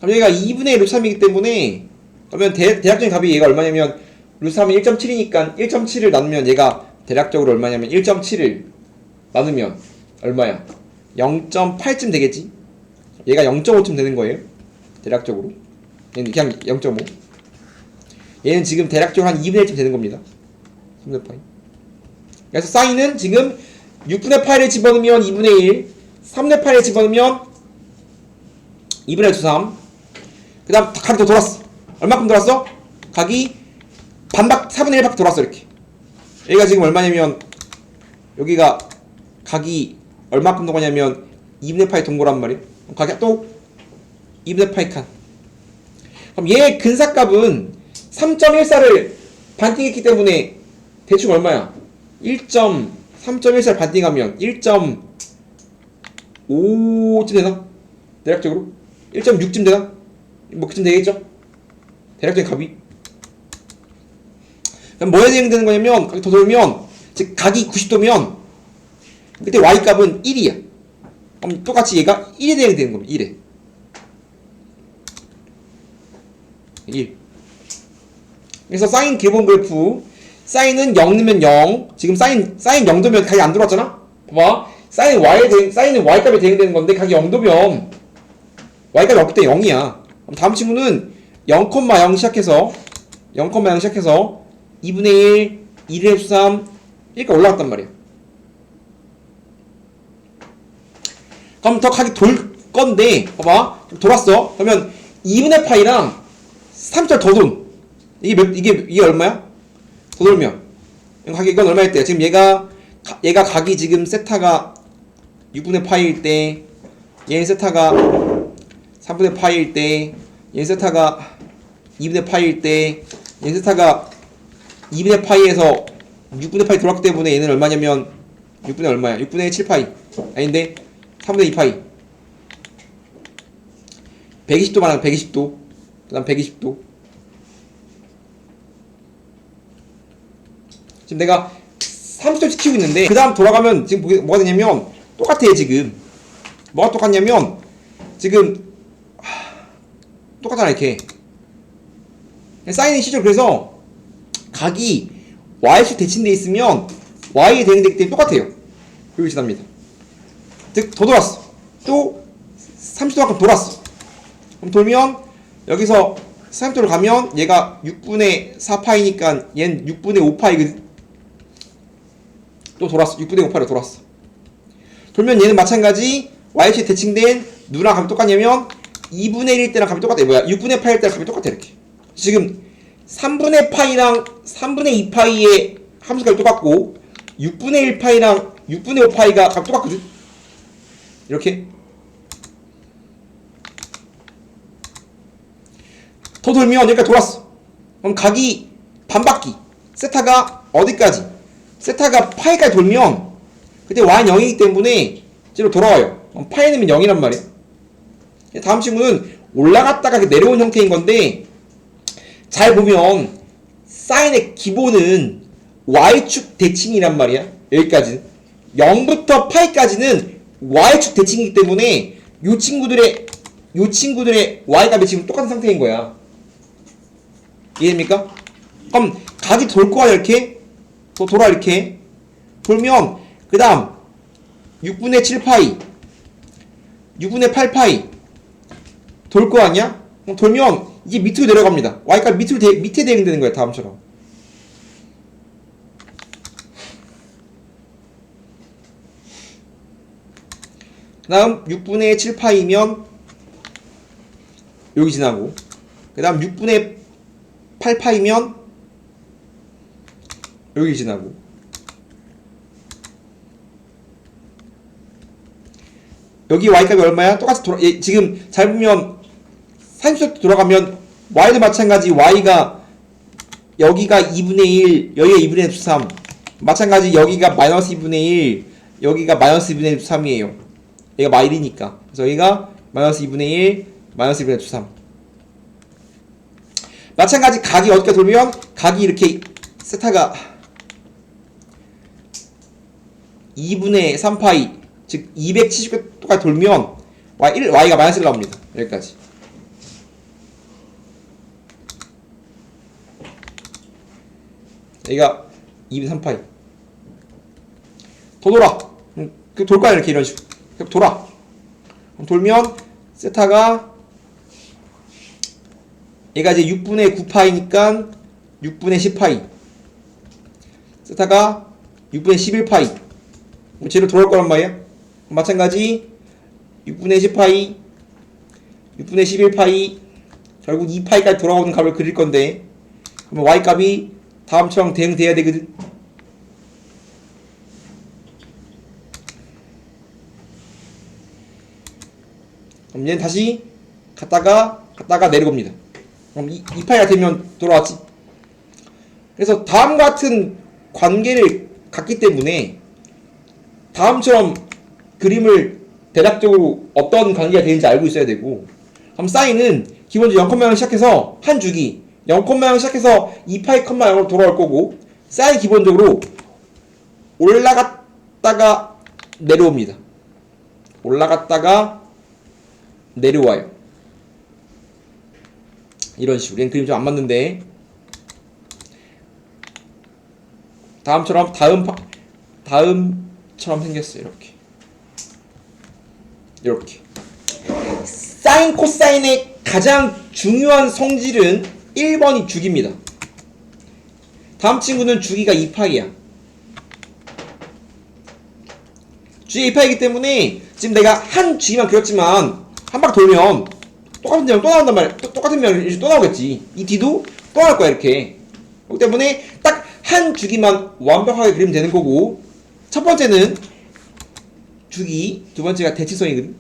그럼 여기가 2분의 1 루트 3이기 때문에 그러면 대략적인 값이 얘가 얼마냐면 루트 3은 1.7이니까 1.7을 나누면 얘가 대략적으로 얼마냐면 1.7을 나누면 얼마야? 0.8쯤 되겠지? 얘가 0.5쯤 되는 거예요. 대략적으로. 얘는 그냥 0.5. 얘는 지금 대략적으로 한 2분의 1쯤 되는 겁니다. 3분의 파이. 그래서 사인은 지금 6분의 파이를 집어넣으면 2분의 1, 3분의 파이를 집어넣으면 2분의 2, 3. 그 다음 각이 더 돌았어. 얼마큼 돌았어? 각이 반박 4분의 1밖에 돌았어. 이렇게 여기가 지금 얼마냐면 여기가 각이 얼마큼 돌았냐면 2분의 파이 동그란 말이에요. 각이 또 2분의 파이 칸. 그럼 얘의 근사값은 3.14를 반띵했기 때문에 대충 얼마야? 3.14를 반띵하면 1.5쯤 되나? 대략적으로? 1.6쯤 되나? 뭐 그쯤 되겠죠? 대략적인 값이. 그럼 뭐에 대응되는 거냐면 각이 더 돌면 즉 각이 90도면 그때 y값은 1이야. 그럼 똑같이 얘가 1에 대응되는 겁니다. 1에 1. 그래서 사인 기본 그래프 사인은 0 넣으면 0. 지금 사인 0도면 각이 안 들어왔잖아? 봐봐. 사인은 y값에 대응되는 건데 각이 0도면 y값이 없기 때문에 0이야. 그럼 다음 친구는 0,0 시작해서 2분의 1, 1의 수 3 이렇게 올라갔단 말이야. 그럼 더 각이 돌 건데 봐봐. 돌았어. 그러면 2분의 파이랑 3절 더 돈. 이게 얼마야? 더 돌면 이건 얼마일 때? 지금 얘가 각이 지금 세타가 6분의 파이일 때, 얘는 세타가 3분의 파이일 때, 얘는 세타가 2분의 파이일 때, 얘는 세타가 2분의 파이에서 6분의 파이 돌았기 때문에 얘는 얼마냐면 6분의 얼마야? 6분의 7파이 아닌데 3분의 2파이 120도 말하면 120도 그 다음 120도. 지금 내가 30점 키우고 있는데 그 다음 돌아가면 지금 뭐가 되냐면 똑같아. 지금 뭐가 똑같냐면 지금 똑같잖아. 이렇게 사인의 시절. 그래서 각이 y축 대칭되어 있으면 y에 대응되기 때문에 똑같아요. 여기 지납니다. 즉 더 돌았어. 또 30도만큼 돌았어. 그럼 돌면 여기서 30도를 가면 얘가 6분의 4파이니까 얘는 6분의 5파이거든. 또 돌았어. 6분의 5파이로 돌았어. 돌면 얘는 마찬가지 y축에 대칭된 누랑 값이 똑같냐면 2분의 1일 때랑 값이 똑같아. 뭐야? 6분의 8일 때랑 값이 똑같아. 이렇게 지금 3분의 파이랑 3분의 2파이의 함수값이 똑같고 6분의 1파이랑 6분의 5파이가 값이 똑같거든. 이렇게 더 돌면 여기까지 돌았어. 그럼 각이 반바퀴 세타가 어디까지? 세타가 파이까지 돌면 그때 y는 0이기 때문에 뒤로 돌아와요. 그럼 파이는 0이란 말이야. 다음 친구는 올라갔다가 내려온 형태인 건데 잘 보면 사인의 기본은 y축 대칭이란 말이야. 여기까지는 0부터 파이까지는 y축 대칭이기 때문에 요 친구들의 y값이 지금 똑같은 상태인 거야. 이해됩니까? 그럼 각이 돌 거야. 이렇게 또 돌아. 이렇게 돌면 그 다음 6분의 7파이 6분의 8파이 돌 거 아니야? 그럼 돌면 이게 밑으로 내려갑니다. y값 밑에 대응되는 거야. 다음처럼. 그 다음 6분의 7파이면 여기 지나고 그 다음 6분의 8파이면 여기 지나고 여기 y값이 얼마야? 똑같이 지금 잘 보면 30도 돌아가면 y도 마찬가지. y가 여기가 2분의 1 여기가 2분의 3 마찬가지. 여기가 마이너스 2분의 1 여기가 마이너스 2분의 3이에요. 얘가 마일이니까. 그래서 여기가 마이너스 2분의 1 마이너스 2분의 3 마찬가지. 각이 어디까지 돌면 각이 이렇게 세타가 2분의 3파이 즉 270도까지 돌면 y가 마이너스 1 나옵니다. 여기까지. 얘가 2분의 3파이. 더 돌아. 그 돌 거야 이렇게 이런 식으로. 계속 돌아. 돌면 세타가 얘가 이제 6분의 9파이니까 6분의 10파이. 세타가 6분의 11파이. 쟤로 돌아올 거란 말이야. 마찬가지 6분의 10파이, 6분의 11파이, 결국 2파이까지 돌아오는 값을 그릴 건데, 그러면 y 값이 다음처럼 대응돼야 되거든. 그럼 얘는 다시 갔다가 내려옵니다. 그럼 2파이가 되면 돌아왔지. 그래서 다음 같은 관계를 갖기 때문에 다음처럼 그림을 대략적으로 어떤 관계가 되는지 알고 있어야 되고, 그럼 사인은 기본적으로 0,0을 시작해서 한 주기 0,0을 시작해서 2파이, 0으로 돌아올 거고, 사인 기본적으로 올라갔다가 내려옵니다. 올라갔다가 내려와요. 이런 식으로. 얘는 그림 좀 안 맞는데, 다음처럼 생겼어요. 이렇게 사인 코사인의 가장 중요한 성질은 1번이 주기입니다. 다음 친구는 주기가 2파이야. 주기가 2파이기 때문에 지금 내가 한 주기만 그렸지만 한 바퀴 돌면 똑같은 면 또 나온단 말이야. 똑같은 면이 또 나오겠지. 이 뒤도 또 나올 거야 이렇게. 그렇기 때문에 딱 한 주기만 완벽하게 그리면 되는 거고, 첫 번째는 주기, 두 번째가 대칭성이거든.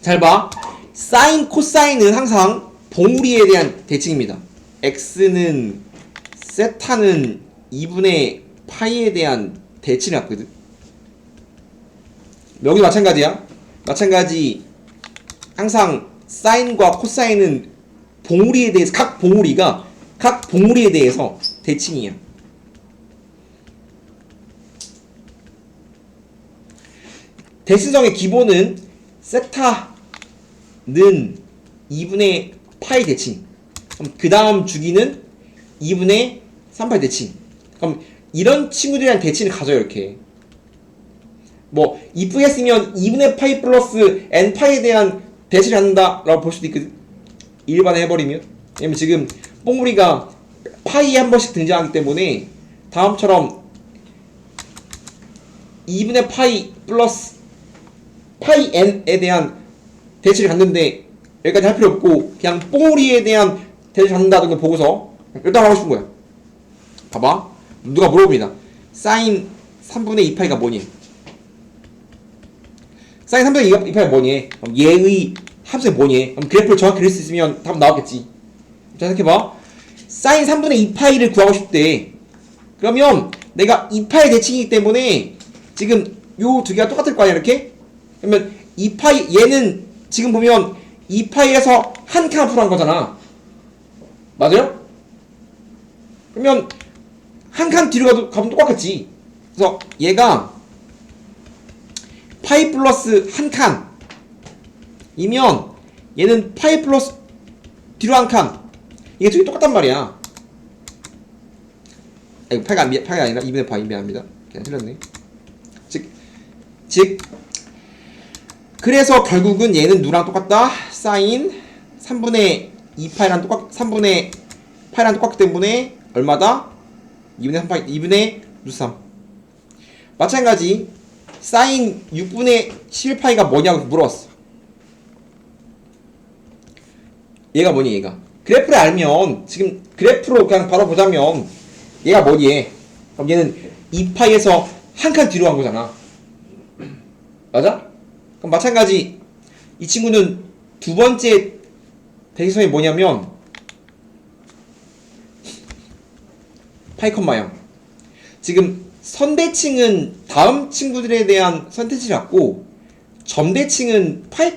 잘 봐. 사인, 코사인은 항상 봉우리에 대한 대칭입니다. x는 세타는 2분의 파이에 대한 대칭을 갖거든. 여기 마찬가지야. 마찬가지 항상 사인과 코사인은 봉우리에 대해서 각 봉우리에 대해서 대칭이야. 대칭성의 기본은 세타는 2분의 파이 대칭. 그럼 그 다음 주기는 2분의 3파이 대칭. 그럼 이런 친구들이랑 대칭을 가져요 이렇게. 뭐 이쁘게 쓰면 2분의 파이 플러스 n파이에 대한 대칭을 갖는다 라고 볼 수도 있거든. 일반화 해버리면. 왜냐면 지금 뽕우리가 파이에 한 번씩 등장하기 때문에 다음처럼 2분의 파이 플러스 파이 n에 대한 대칭을 갖는데 여기까지 할 필요 없고 그냥 뽕우리에 대한 대칭을 갖는다는 걸 보고서 일단 하고 싶은 거야. 봐봐. 누가 물어봅니다. 사인 3분의 2파이가 뭐니? 사인 3분의 2파이가 뭐니? 그럼 얘의 합성이 뭐니? 그럼 그래프를 정확히 그릴 수 있으면 답은 나왔겠지. 자, 생각해봐. 사인 3분의 2파이를 구하고 싶대. 그러면 내가 2파이 대칭이기 때문에 지금 요 두 개가 똑같을 거 아니야 이렇게? 그러면 2파이 얘는 지금 보면 2파이에서 한 칸 앞으로 한 거잖아. 맞아요? 그러면 한 칸 뒤로 가면 똑같겠지. 그래서 얘가 파이 플러스 한 칸이면 얘는 파이 플러스 뒤로 한 칸. 이게 두 개 똑같단 말이야. 이거 파이가 아니라 2분의 파이 미안합니다. 그냥 틀렸네. 즉 그래서 결국은 얘는 누랑 똑같다. 사인 3분의 2파이랑 3분의 파이랑 똑같기 때문에 얼마다? 2분의 3파이 2분의 루트 3. 마찬가지 사인 6분의 11파이가 뭐냐고 물어봤어. 얘가 뭐니 얘가? 그래프를 알면 지금 그래프로 그냥 바로 보자면 얘가 뭐니 얘? 그럼 얘는 2파이에서 한 칸 뒤로 간 거잖아. 맞아? 그럼 마찬가지 이 친구는 두 번째 대칭성이 뭐냐면 파이, 0. 지금 선대칭은 다음 친구들에 대한 선대칭을 갖고 점대칭은 파이,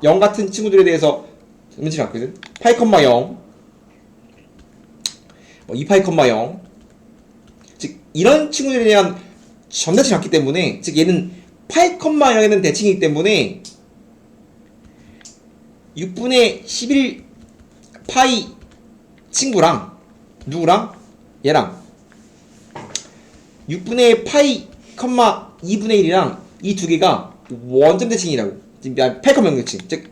0 같은 친구들에 대해서 점대칭을 갖거든. 파이, 0 2파이, 0 즉 이런 친구들에 대한 점대칭을 갖기 때문에 즉 얘는 파이, 0에 대한 대칭이기 때문에 6분의 11 파이 친구랑 누구랑? 얘랑 6분의 파이, 2분의 1이랑 이 두 개가 원점 대칭이라고. 8, 0 대칭. 즉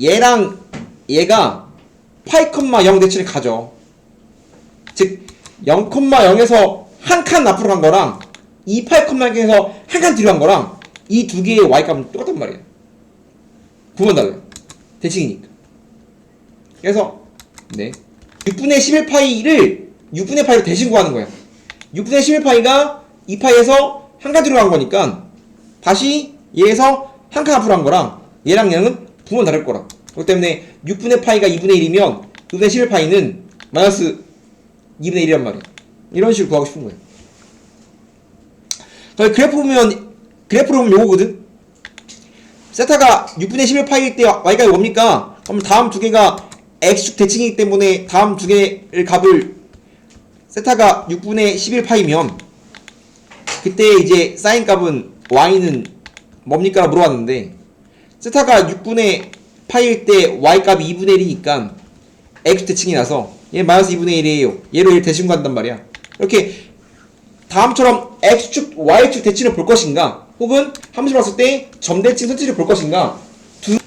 얘랑 얘가 파이, 0 대칭을 가져. 즉 0,0에서 한 칸 앞으로 간 거랑 2, 8, 0에서 한 칸 뒤로 간 거랑 이 두 개의 y값은 똑같단 말이야. 구분 달라요. 대칭이니까. 그래서 네 6분의 11파이를 6분의 파이로 대신 구하는 거야. 6분의 11파이가 2파이에서 한 칸 뒤로 간 거니까 다시 얘에서 한 칸 앞으로 간 거랑 얘랑 얘는 부분 다를 거라. 그렇기 때문에 6분의 파이가 2분의 1이면 6분의 11파이는 마이너스 2분의 1이란 말이야. 이런 식으로 구하고 싶은 거야. 그래프로 보면 요거거든. 세타가 6분의 11파이일 때 y가 뭡니까? 그럼 다음 두 개가 x축 대칭이기 때문에 다음 두 개의 값을 세타가 6분의 11파이면 그때 이제 사인 값은 y는 뭡니까? 라고 물어봤는데 세타가 6분의 파이일 때 y값이 2분의 1이니까 x축 대칭이 나서 얘 마이너스 2분의 1이에요. 얘로 1 대칭 구한단 말이야. 이렇게 다음처럼 x축, y축 대칭을 볼 것인가 혹은 함수 봤을 때 점대칭, 선치를 볼 것인가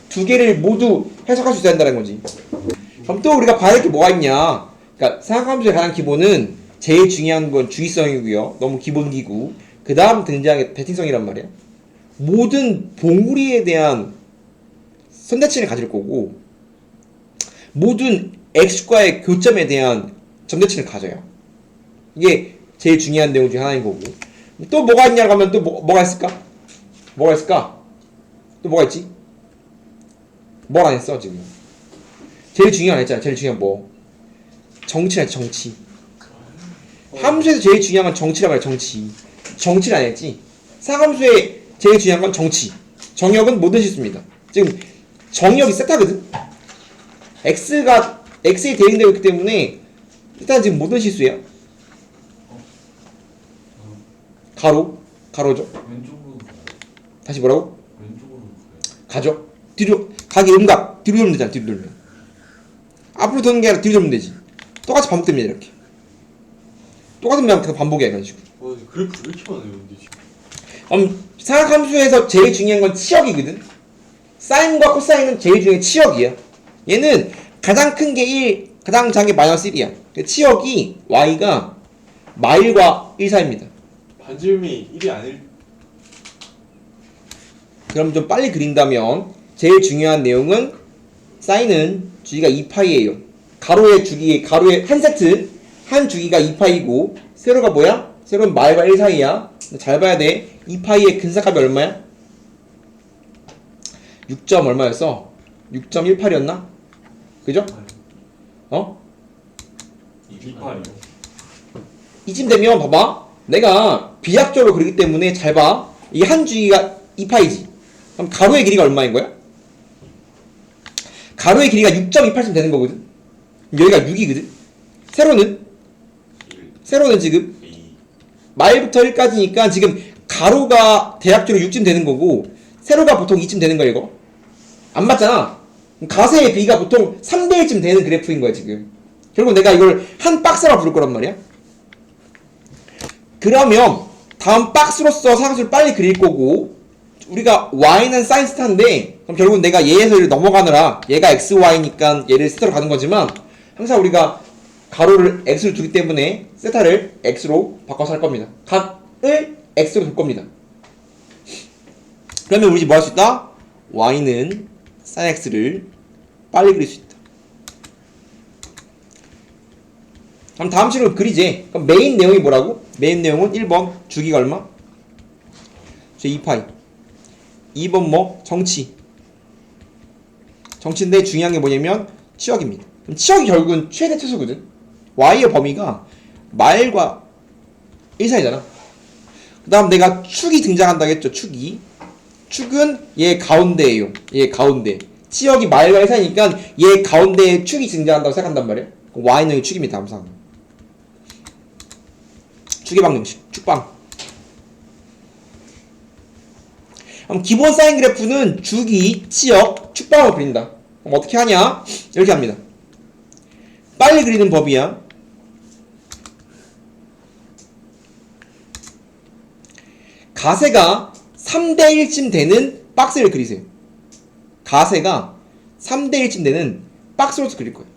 두 개를 모두 해석할 수 있어야 한다는 거지. 그럼 또 우리가 봐야 될 게 뭐가 있냐. 그러니까 사각함수의 가장 기본은 제일 중요한 건 주기성이고요. 너무 기본기구. 그 다음 등장하는 게 대칭성이란 말이야. 모든 봉우리에 대한 선대칭을 가질 거고 모든 x축과의 교점에 대한 점대칭을 가져요. 이게 제일 중요한 내용 중에 하나인 거고. 또 뭐가 있냐고 하면 또 뭐가 있을까? 뭐가 있을까? 또 뭐가 있지? 뭘 안 했어 지금? 제일 중요한 거 했잖아. 제일 중요한 뭐? 정치라 했지. 정치. 함수에서 제일 중요한 건 정치라고 해. 정치. 정치를 안 했지. 사함수의 제일 중요한 건 정치. 정역은 모든 실수입니다. 지금 정역이 세타거든. x에 대응되고 있기 때문에 일단 지금 모든 실수예요. 가로죠. 왼쪽으로 가요. 다시 뭐라고? 왼쪽으로 가요. 가죠. 뒤로 가기 음각 뒤로 돌면 되잖아. 뒤로 돌면 앞으로 도는 게 아니라 뒤로 돌면 되지. 똑같이 반복됩니다. 이렇게 똑같은 그냥 반복이야. 이런 식으로. 그래프 왜 이렇게 많아요 근데 지금? 사각함수에서 제일 중요한 건 치역이거든. 사인과 코사인은 제일 중요한 치역이야. 얘는 가장 큰 게 1, 가장 작은 게 마이너스 1이야. 치역이 y가 마일과 1 사이입니다. 반지름이 1이 아닐. 그럼 좀 빨리 그린다면 제일 중요한 내용은 사인은 주기가 2파이예요. 가로의 한 세트 한 주기가 2파이고 세로가 뭐야? 세로는 마일과 1 사이야. 잘 봐야 돼. 2파이의 근사값이 얼마야? 6. 얼마였어? 6.18이었나? 그죠? 어? 2파이요. 이쯤 되면 봐봐. 내가 비약적으로 그리기 때문에 잘 봐. 이게 한 주기가 2파이지. 그럼 가로의 길이가 얼마인 거야? 가로의 길이가 6.28쯤 되는 거거든. 여기가 6이거든. 세로는 지금 마일부터 1까지니까 지금 가로가 대략적으로 6쯤 되는 거고 세로가 보통 2쯤 되는 거야. 이거 안 맞잖아. 가세의 비가 보통 3대1쯤 되는 그래프인 거야 지금. 결국 내가 이걸 한 박스라 부를 거란 말이야. 그러면 다음 박스로서 사각수를 빨리 그릴 거고 우리가 y는 사인 스타인데 그럼 결국은 내가 얘에서 얘를 넘어가느라 얘가 xy니까 얘를 세타로 가는 거지만 항상 우리가 가로를 x로 두기 때문에 세타를 x로 바꿔서 할 겁니다. 각을 x로 둘 겁니다. 그러면 우리 뭐 할 수 있다? y는 sin x를 빨리 그릴 수 있다. 그럼 다음 식으로 그리지. 그럼 메인 내용이 뭐라고? 메인 내용은 1번 주기가 얼마? 2파이. 2번 뭐? 정치인데 중요한 게 뭐냐면 치역입니다. 그럼 치역이 결국은 최대 최소거든. y의 범위가 마일과 1 사이잖아. 그 다음 내가 축이 등장한다고 했죠. 축은 얘 가운데예요. 얘 가운데. 치역이 마일과 1 사이니까 얘 가운데에 축이 등장한다고 생각한단 말이야. y는 여기 축입니다. 항상. 축의 방정식. 축방. 그럼 기본 사인 그래프는 주기, 치역, 축방으로 그린다. 그럼 어떻게 하냐? 이렇게 합니다. 빨리 그리는 법이야. 가세가 3대1쯤 되는 박스를 그리세요. 가세가 3대1쯤 되는 박스로 그릴 거예요.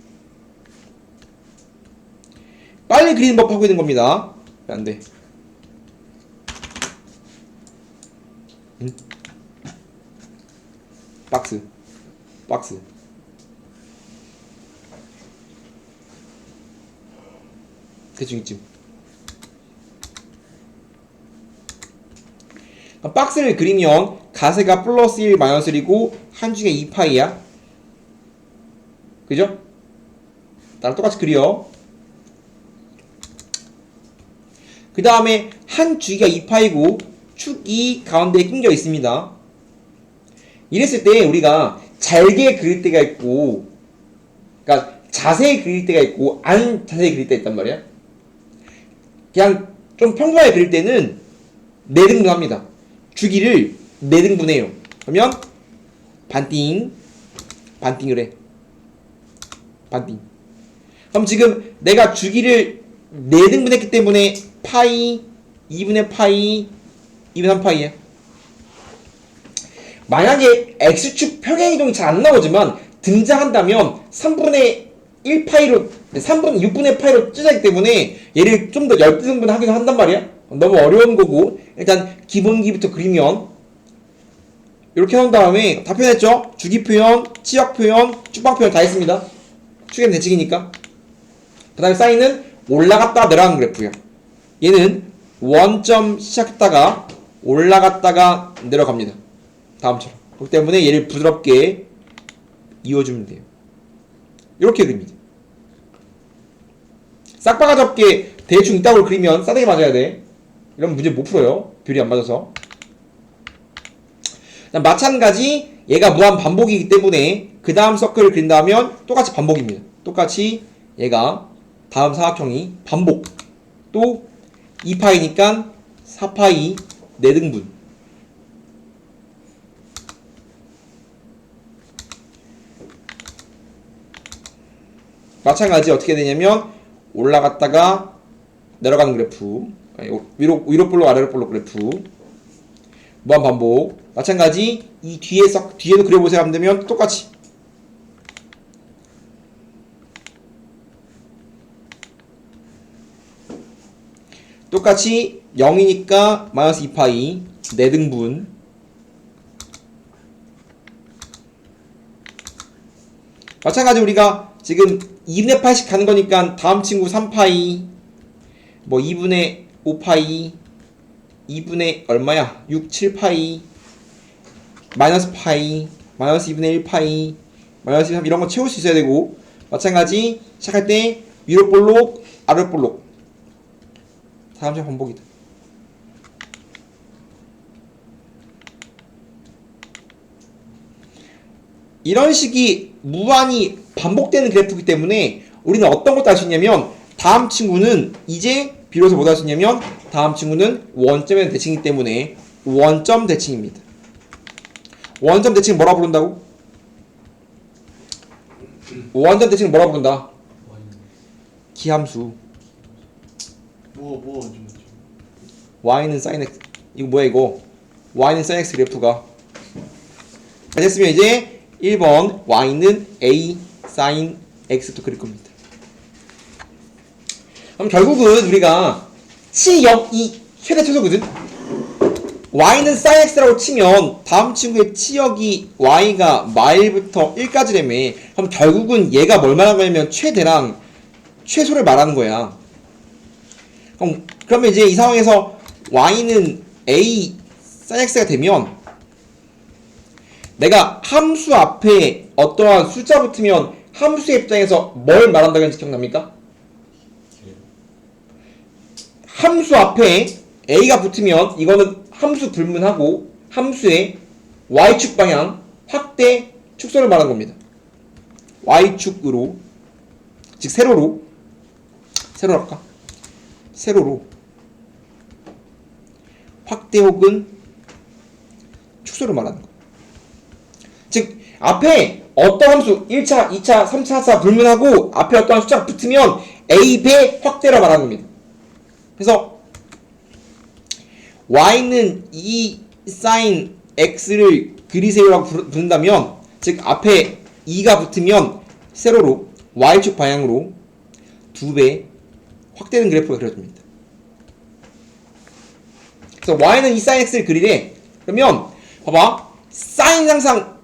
빨리 그리는 법 하고 있는 겁니다. 왜 안 돼? 박스. 대충 이쯤. 박스를 그리면 가세가 플러스 1 마이너스 1이고 한 중에 2파이야. 그죠? 나랑 똑같이 그려. 그 다음에 한 주기가 2파이고 축이 가운데에 낑겨 있습니다. 이랬을 때 우리가 잘게 그릴 때가 있고, 그러니까 자세히 그릴 때가 있고 안 자세히 그릴 때가 있단 말이야. 그냥 좀 평범하게 그릴 때는 4등분 합니다. 주기를 4등분해요. 그러면 반띵을 해. 반띵. 그럼 지금 내가 주기를 4등분 했기 때문에 파이, 2분의 파이, 2분의 3파이야. 만약에 x축 평행이동이 잘 안 나오지만 등장한다면 3분의 1파이로 6분의 파이로 찢어지기 때문에 얘를 좀 더 10등분 하기도 한단 말이야. 너무 어려운 거고 일단 기본기부터 그리면 이렇게 한 다음에 다 표현했죠? 주기 표현, 치역 표현, 축방 표현 다 했습니다. 축의 대칭이니까. 그 다음에 사인은 올라갔다 내려가는 그래프야. 얘는 원점 시작했다가 올라갔다가 내려갑니다. 다음처럼. 그렇기 때문에 얘를 부드럽게 이어주면 돼요. 이렇게 그립니다. 싹바가 접게 대충 이따구로 그리면 싸대기 맞아야 돼. 이러면 문제 못 풀어요. 뷰리 안 맞아서. 마찬가지 얘가 무한 반복이기 때문에 그 다음 서클을 그린다면 똑같이 반복입니다. 똑같이 얘가 다음 사각형이 반복. 또 2파이니까 4파이 4등분. 마찬가지 어떻게 되냐면 올라갔다가 내려가는 그래프, 위로 볼록 아래로 볼록 그래프 무한 반복. 마찬가지 이 뒤에도 그려보세요 하면 되면 똑같이 똑같이 0이니까 마이너스 2파이 4등분. 마찬가지 우리가 지금 2분의 8씩 가는 거니까 다음 친구 3파이 뭐 2분의 5파이 2분의 얼마야? 6, 7파이 마이너스 파이 마이너스 2분의 1파이 마이너스 3 이런 거 채울 수 있어야 되고 마찬가지 시작할 때 위로 볼록 아래로 볼록 다음처럼 반복이다. 이런 식이 무한히 반복되는 그래프이기 때문에 우리는 어떤 것도 할 수 있냐면 다음 친구는 이제 비로소 뭐 할 수 있냐면 다음 친구는 원점의 대칭이기 때문에 원점 대칭입니다. 원점 대칭 뭐라 부른다고? 원점 대칭 뭐라 부른다? 기함수. y는 sin x. 이거 뭐야 이거? y는 sin x 그래프가. 됐으면 이제 1번 y는 a sin x도 그릴 겁니다. 그럼 결국은 우리가 치역이 최대 최소거든. y는 sin x라고 치면 다음 친구의 치역이 y가 마일부터 1까지라며. 그럼 결국은 얘가 뭘 말하는 거냐면 최대랑 최소를 말하는 거야. 그러면 이제 이 상황에서 y는 a sin x가 되면 내가 함수 앞에 어떠한 숫자 붙으면 함수의 입장에서 뭘 말한다고 했는지 기억납니까? 함수 앞에 a가 붙으면 이거는 함수 불문하고 함수의 y축 방향 확대 축소를 말하는 겁니다. y축으로 즉 세로로 할까? 세로로 확대 혹은 축소를 말하는 거. 즉 앞에 어떤 함수 1차, 2차, 3차, 4차 불문하고 앞에 어떤 숫자가 붙으면 a 배 확대라 말하는 겁니다. 그래서 y는 2 sin x를 그리세요라고 부른다면, 즉 앞에 2가 붙으면 세로로 y축 방향으로 2배 확대된 그래프가 그려집니다. 그래서 y는 2 sin x를 그리래. 그러면 봐봐, sin 항상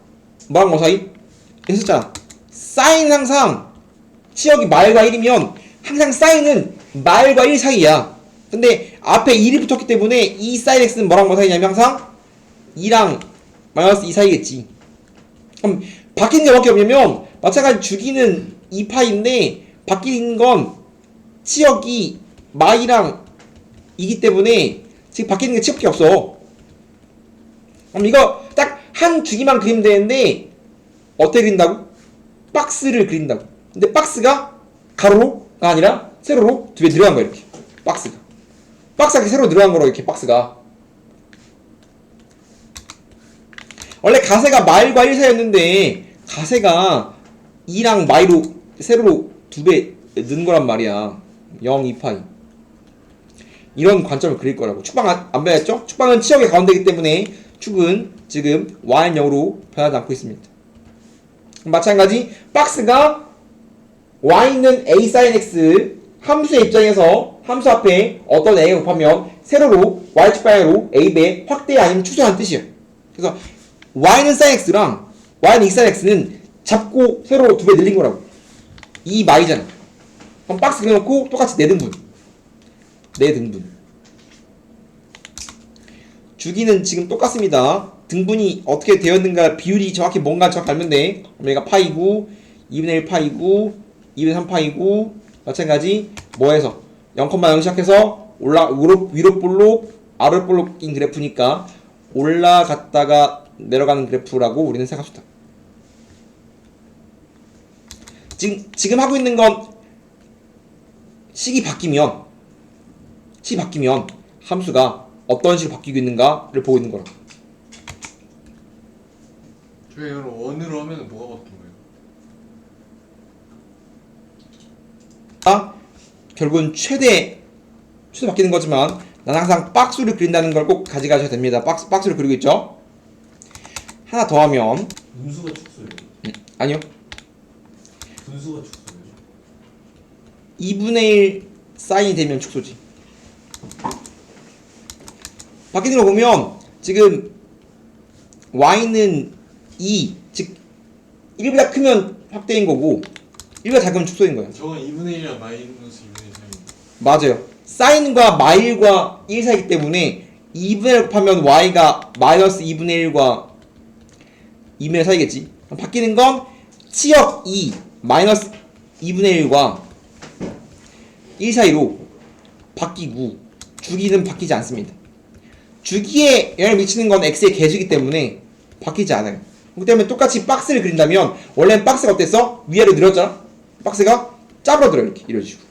뭐랑 뭐 사이? 했었잖아. sin 항상 치역이 말과 1이면 항상 sin은 말과 1 사이야. 근데 앞에 1이 붙었기 때문에 2 sin x는 뭐랑 뭐 사이냐면 항상 2랑 마이너스 2 사이겠지. 그럼 바뀌는 게 밖에 없냐면 마찬가지 주기는 2파인데 바뀌는 건 치역이 마이랑 2기 때문에 지금 바뀌는 게 치역밖에 없어. 그럼 이거 딱 한 주기만 그리면 되는데 어떻게 그린다고? 박스를 그린다고. 근데 박스가 가로로가 아니라 세로로 2배 늘어난 거야. 이렇게 박스가 이렇게 세로로 늘어난 거로 이렇게 박스가. 원래 가세가 마일과 1 사이였는데 가세가 2랑 마이로 세로로 2배 는 거란 말이야. 0, 2파이. 이런 관점을 그릴 거라고. 축방 안 변했죠? 축방은 치역의 가운데이기 때문에 축은 지금 y는 0으로 변하지 않고 있습니다. 마찬가지 박스가 y는 a sin x 함수의 입장에서 함수 앞에 어떤 a가 곱하면 세로로 y축 방향으로 a배 확대 아니면 축소하는 뜻이야. 그래서 y는 sin x랑 y는 2 sin x는 잡고 세로로 2배 늘린 거라고. 이 마이잖아. 그럼 박스 그려놓고 똑같이 4등분. 주기는 지금 똑같습니다. 등분이 어떻게 되었는가 비율이 정확히 뭔가 정확히 알면 돼. 그럼 얘가 파이고 2분의 1 파이고 2분의 3 파이고 마찬가지 뭐해서 0,0 시작해서 위로 볼록 아래 볼록인 그래프니까 올라갔다가 내려가는 그래프라고 우리는 생각합시다. 지금 하고 있는 건 식이 바뀌면 함수가 어떤 식으로 바뀌고 있는가를 보고 있는 거라. 저희 그럼 원으로 하면 뭐가 바뀐 거예요? 결국은 최대 바뀌는 거지만 난 항상 박스를 그린다는 걸 꼭 가져가셔야 됩니다. 박스를 그리고 있죠. 하나 더 하면 분수가 축소예요? 아니요. 분수가 축소예요? 2분의 1 사인이 되면 축소지. 바뀌는 거 보면 지금 y는 2, 즉 1보다 크면 확대인 거고 1보다 작으면 축소인 거예요. 저건 2분의 1이랑 마이너스 2분의 3이 맞아요. 사인과 마일과 1 사이기 때문에 2분의 1 곱하면 y가 마이너스 2분의 1과 2분의 1 사이겠지. 바뀌는 건 치역 2 마이너스 2분의 1과 1 사이로 바뀌고 주기는 바뀌지 않습니다. 주기에 영향을 미치는 건 x의 개수이기 때문에 바뀌지 않아요. 그렇기 때문에 똑같이 박스를 그린다면 원래는 박스가 어땠어? 위아래로 늘었잖아? 박스가 짜부러들어 이렇게 이런 식으로.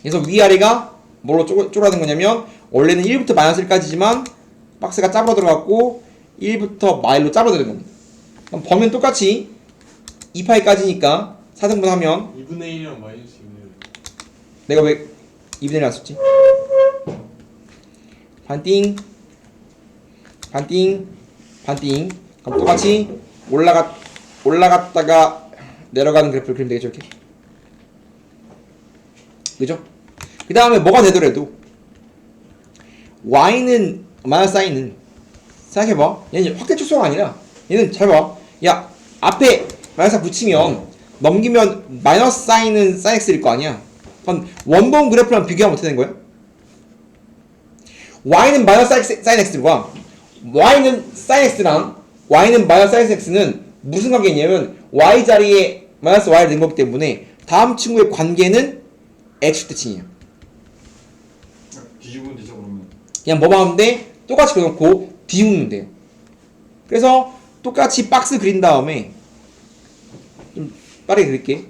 그래서 위아래가 뭐로 쪼그라든 거냐면 원래는 1부터 마이너스 1까지지만 박스가 짜부러들어갖고 1부터 마일로 짜부러드는 겁니다. 그럼 범위는 똑같이 2파이까지니까 4등분 하면 2분의 1이랑 마이너스 2분의 1 내가 왜 2분의 1을 안 썼지? 반띵 그럼 똑같이 올라갔다가 내려가는 그래프를 그리면 되겠죠. 이렇게 그죠? 그 다음에 뭐가 되더라도 y는 마이너스 사인은 생각해봐. 얘는 확대 축소가 아니라 얘는 잘 봐. 야 앞에 마이너스 붙이면 넘기면 마이너스 사인은 사인 x일 거 아니야. 그럼 원본 그래프랑 비교하면 어떻게 되는 거야? y는 마이너스 사인 x과 y는 사인 x랑 y는 마이너스 사인 x는 무슨 관계냐면 y 자리에 마이너스 y를 넣은 거기 때문에 다음 친구의 관계는 x 대칭이에요. 뒤집으면 되죠 그러면. 그냥 뭐만 하면 돼? 똑같이 그려놓고 비우면 돼요. 그래서 똑같이 박스 그린 다음에 좀 빠르게 그릴게.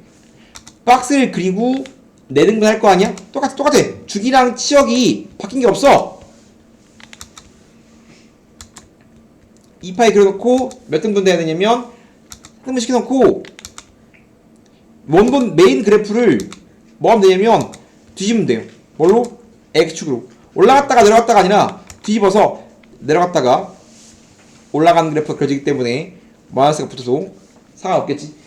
박스를 그리고 내등분 할 거 아니야? 똑같아. 주기랑 치역이 바뀐 게 없어. 2파이 그려놓고 몇 등분 돼야 되냐면 3등분 시켜놓고 원본 메인 그래프를 뭐 하면 되냐면 뒤집으면 돼요. 뭘로? x축으로. 올라갔다가 내려갔다가 아니라 뒤집어서 내려갔다가 올라가는 그래프가 그려지기 때문에 마이너스가 붙어도 상관없겠지.